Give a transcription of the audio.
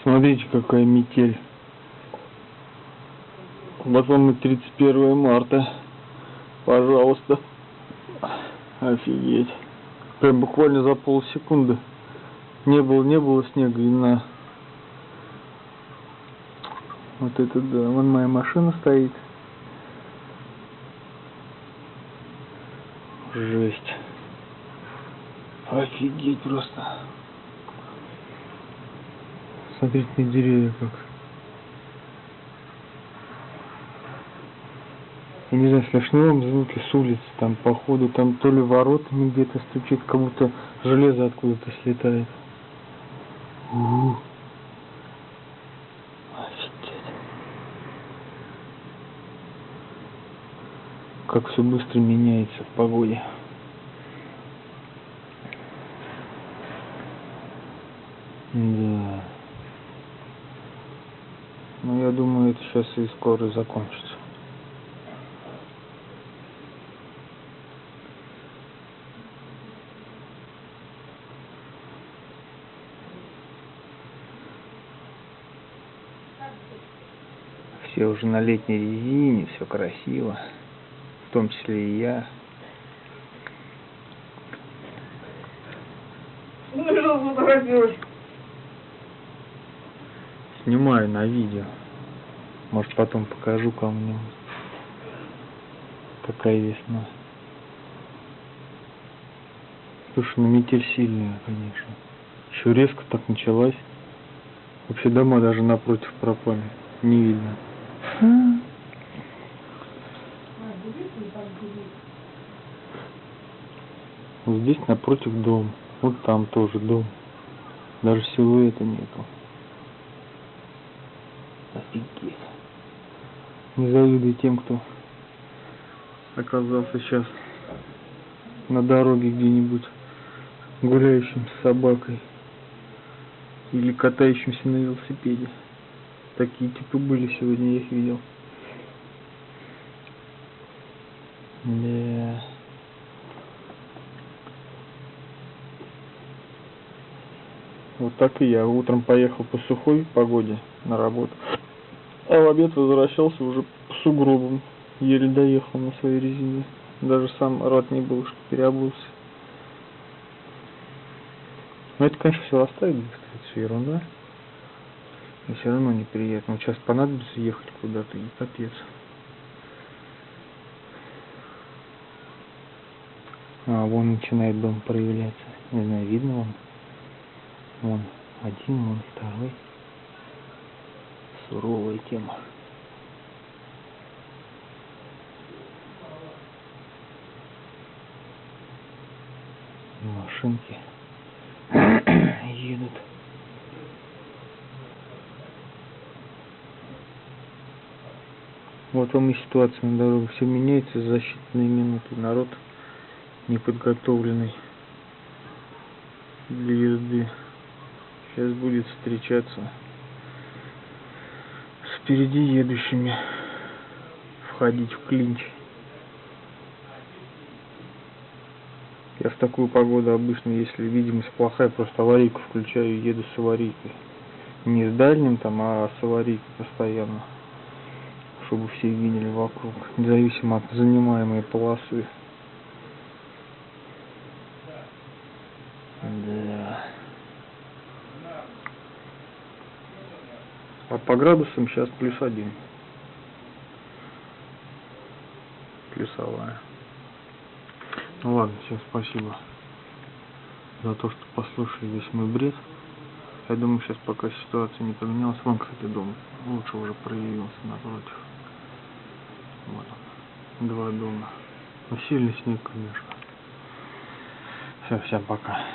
Смотрите, какая метель. Потом и 31 марта. Пожалуйста. Офигеть. Прям буквально за полсекунды. Не было снега, и на. Вот это да. Вон моя машина стоит. Жесть. Офигеть просто. Смотрите на деревья как. Я не знаю, слышны вам звуки с улицы, там походу, там то ли воротами где-то стучит, как будто железо откуда-то слетает. Офигеть. Как все быстро меняется в погоде. Да. Ну, я думаю, это сейчас и скоро закончится. Все уже на летней резине, все красиво. В том числе и я. Ну, что сфотографировать? Снимаю на видео. Может, потом покажу кому-нибудь. Какая весна. Слушай, ну метель сильная, конечно. Еще резко так началась. Вообще дома даже напротив пропали. Не видно. Вот здесь напротив дом. Вот там тоже дом. Даже силуэта нету. Офигеть. Не завидуй тем, кто оказался сейчас на дороге где-нибудь, гуляющим с собакой или катающимся на велосипеде. Такие типы были сегодня, я их видел. Да. Вот так и я. Утром поехал по сухой погоде на работу, а в обед возвращался уже по сугробам. Еле доехал на своей резине. Даже сам рад не был, что переобулся. Но это, конечно, все оставит, это все ерунда. И все равно неприятно. Вот сейчас понадобится ехать куда-то, и капец. А, вон начинает дом проявляться. Не знаю, видно вам? Вон один, вон второй. Суровая тема. Машинки едут. Вот вам и ситуация на дороге. Все меняется за считанные минуты. Народ неподготовленный для езды. Сейчас будет встречаться с впереди едущими. Входить в клинч. Я в такую погоду обычно, если видимость плохая, просто аварийку включаю и еду с аварийкой. Не с дальним там, а с аварийкой постоянно. Чтобы все видели вокруг, независимо от занимаемой полосы. Да. А по градусам сейчас +1. Плюсовая. Ну ладно, всем спасибо за то, что послушали весь мой бред. Я думаю, сейчас пока ситуация не поменялась. Вон, кстати, дом лучше уже проявился напротив. Вот он. 2 дома. Ну, сильный снег, конечно. Все, всем пока.